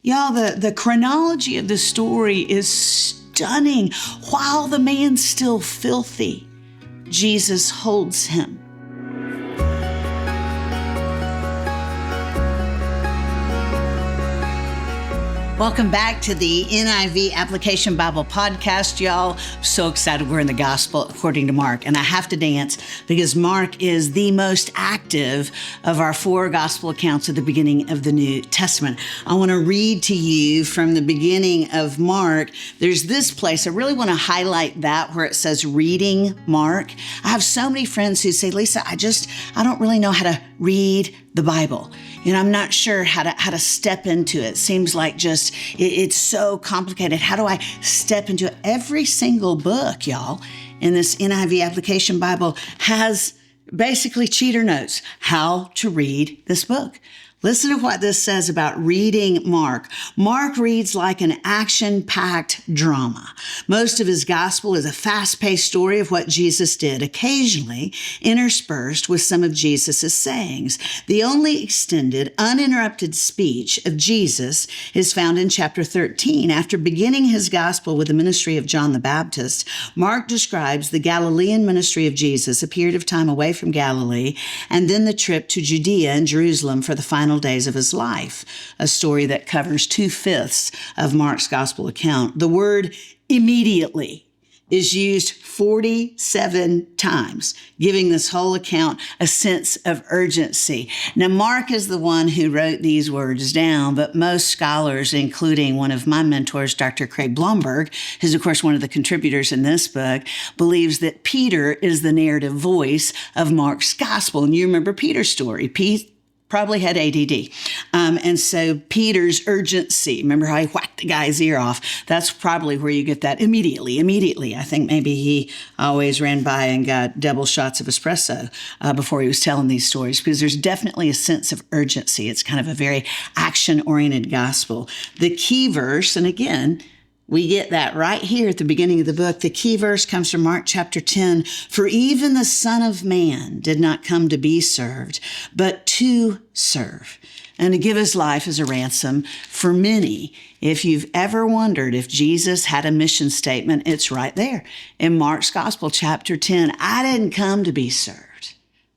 Y'all, the chronology of the story is stunning. While the man's still filthy, Jesus holds him. Welcome back to the NIV Application Bible Podcast, y'all. So excited we're in the Gospel according to Mark. And I have to dance because Mark is the most active of our four Gospel accounts at the beginning of the New Testament. I want to read to you from the beginning of Mark. There's this place, I really want to highlight that where it says reading Mark. I have so many friends who say, Lisa, I don't really know how to read the Bible. I'm not sure how to step into it. Seems like it's so complicated. How do I step into it? Every single book, y'all, in this NIV Application Bible has basically cheater notes, how to read this book. Listen to what this says about reading Mark. Mark reads like an action-packed drama. Most of his gospel is a fast-paced story of what Jesus did, occasionally interspersed with some of Jesus' sayings. The only extended, uninterrupted speech of Jesus is found in chapter 13. After beginning his gospel with the ministry of John the Baptist, Mark describes the Galilean ministry of Jesus, a period of time away from Galilee, and then the trip to Judea and Jerusalem for the final days of his life, a story that covers 2/5 of Mark's gospel account. The word immediately is used 47 times, giving this whole account a sense of urgency. Now, Mark is the one who wrote these words down, but most scholars, including one of my mentors, Dr. Craig Blomberg, who's of course one of the contributors in this book, believes that Peter is the narrative voice of Mark's gospel. And you remember Peter's story. Pete probably had ADD. And so Peter's urgency, remember how he whacked the guy's ear off? That's probably where you get that immediately. I think maybe he always ran by and got double shots of espresso before he was telling these stories, because there's definitely a sense of urgency. It's kind of a very action-oriented gospel. The key verse, and again, we get that right here at the beginning of the book. The key verse comes from Mark chapter 10. For even the Son of Man did not come to be served, but to serve, and to give his life as a ransom for many. If you've ever wondered if Jesus had a mission statement, it's right there in Mark's Gospel, chapter 10. I didn't come to be served.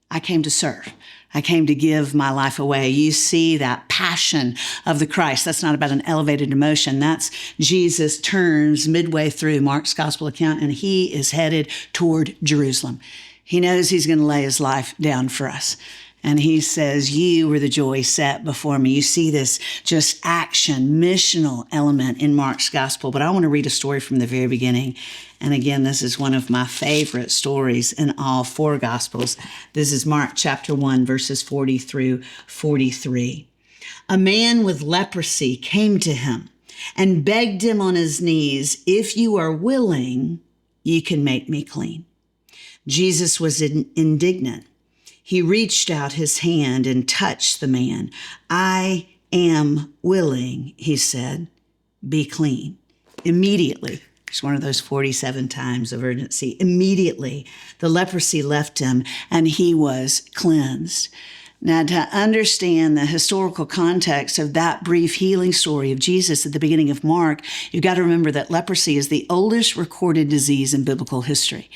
I came to serve. I came to give my life away. You see that passion of the Christ. That's not about an elevated emotion. That's Jesus turns midway through Mark's gospel account, and he is headed toward Jerusalem. He knows he's going to lay his life down for us. And he says, you were the joy set before me. You see this just action, missional element in Mark's gospel. But I want to read a story from the very beginning. And again, this is one of my favorite stories in all four gospels. This is Mark chapter 1, verses 40 through 43. A man with leprosy came to him and begged him on his knees, if you are willing, you can make me clean. Jesus was indignant. He reached out his hand and touched the man. I am willing, he said, be clean. Immediately, it's one of those 47 times of urgency. Immediately, the leprosy left him and he was cleansed. Now, to understand the historical context of that brief healing story of Jesus at the beginning of Mark, you've got to remember that leprosy is the oldest recorded disease in biblical history.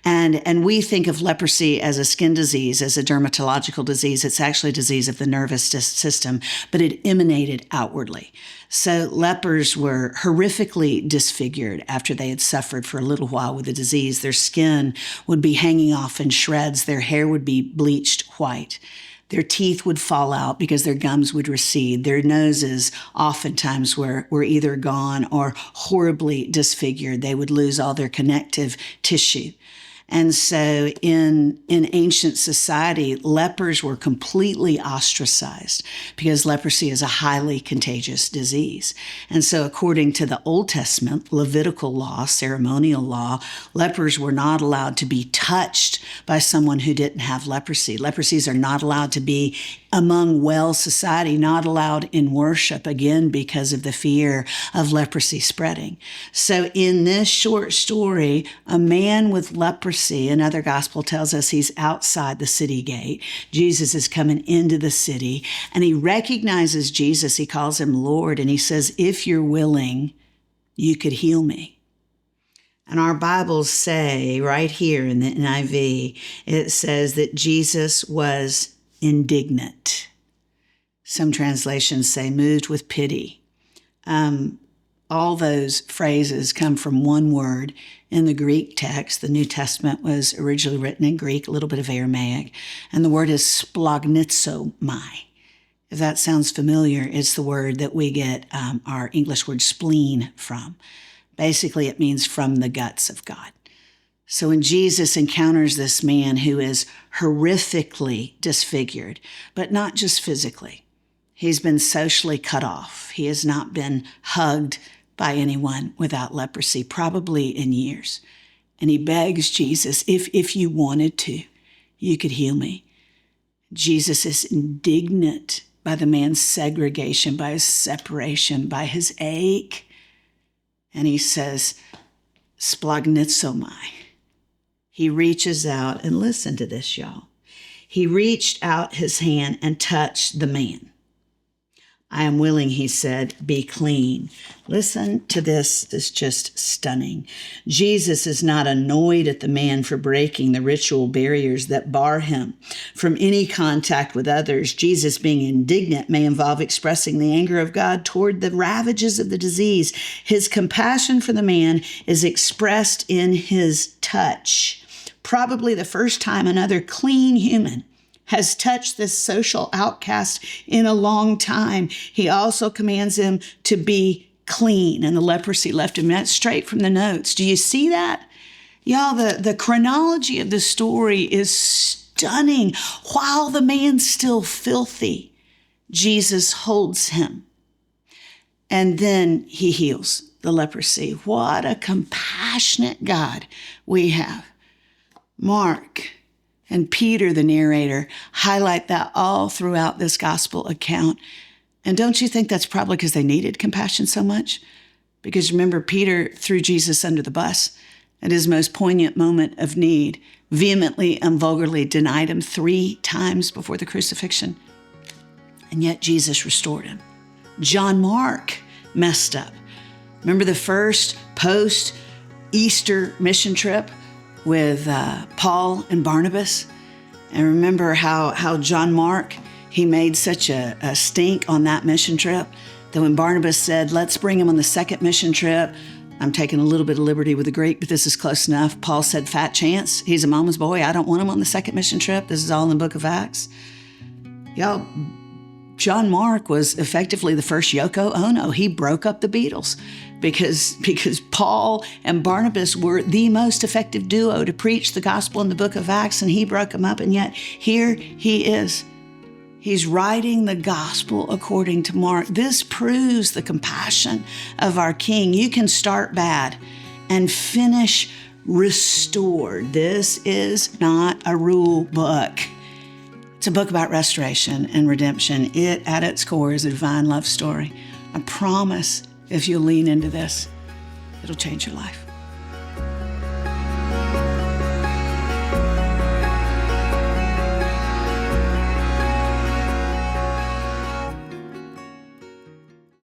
And we think of leprosy as a skin disease, as a dermatological disease. It's actually a disease of the nervous system, but it emanated outwardly. So lepers were horrifically disfigured after they had suffered for a little while with the disease. Their skin would be hanging off in shreds. Their hair would be bleached white. Their teeth would fall out because their gums would recede. Their noses oftentimes were either gone or horribly disfigured. They would lose all their connective tissue. And so in ancient society, lepers were completely ostracized because leprosy is a highly contagious disease. And so according to the Old Testament, Levitical law, ceremonial law, lepers were not allowed to be touched by someone who didn't have leprosy. Leprosies are not allowed to be among well society, not allowed in worship, again, because of the fear of leprosy spreading. So in this short story, a man with leprosy leprosy. Another gospel tells us he's outside the city gate. Jesus is coming into the city, and he recognizes Jesus. He calls him Lord, and he says, if you're willing, you could heal me. And our Bibles say right here in the NIV, it says that Jesus was indignant. Some translations say moved with pity. All those phrases come from one word in the Greek text. The New Testament was originally written in Greek, a little bit of Aramaic, and the word is splagnizomai. If that sounds familiar, it's the word that we get our English word spleen from. Basically, it means from the guts of God. So when Jesus encounters this man who is horrifically disfigured, but not just physically, he's been socially cut off. He has not been hugged by anyone without leprosy, probably in years. And he begs Jesus, if you wanted to, you could heal me. Jesus is indignant by the man's segregation, by his separation, by his ache. And he says, splagnizomai. He reaches out, and listen to this, y'all. He reached out his hand and touched the man. I am willing, he said, be clean. Listen to this. This is just stunning. Jesus is not annoyed at the man for breaking the ritual barriers that bar him from any contact with others. Jesus being indignant may involve expressing the anger of God toward the ravages of the disease. His compassion for the man is expressed in his touch. Probably the first time another clean human has touched this social outcast in a long time. He also commands him to be clean, and the leprosy left him. That's straight from the notes. Do you see that? Y'all, the chronology of the story is stunning. While the man's still filthy, Jesus holds him, and then he heals the leprosy. What a compassionate God we have. Mark and Peter, the narrator, highlight that all throughout this gospel account. And don't you think that's probably because they needed compassion so much? Because remember, Peter threw Jesus under the bus at his most poignant moment of need, vehemently and vulgarly denied him 3 times before the crucifixion. And yet Jesus restored him. John Mark messed up. Remember the first post-Easter mission trip with Paul and Barnabas? And remember how John Mark, he made such a stink on that mission trip that when Barnabas said, let's bring him on the second mission trip, I'm taking a little bit of liberty with the Greek, but this is close enough. Paul said, fat chance. He's a mama's boy. I don't want him on the second mission trip. This is all in the book of Acts. Y'all, John Mark was effectively the first Yoko Ono. He broke up the Beatles because Paul and Barnabas were the most effective duo to preach the gospel in the book of Acts, and he broke them up. And yet here he is. He's writing the gospel according to Mark. This proves the compassion of our King. You can start bad and finish restored. This is not a rule book. It's a book about restoration and redemption. It, at its core, is a divine love story. I promise if you'll lean into this, it'll change your life.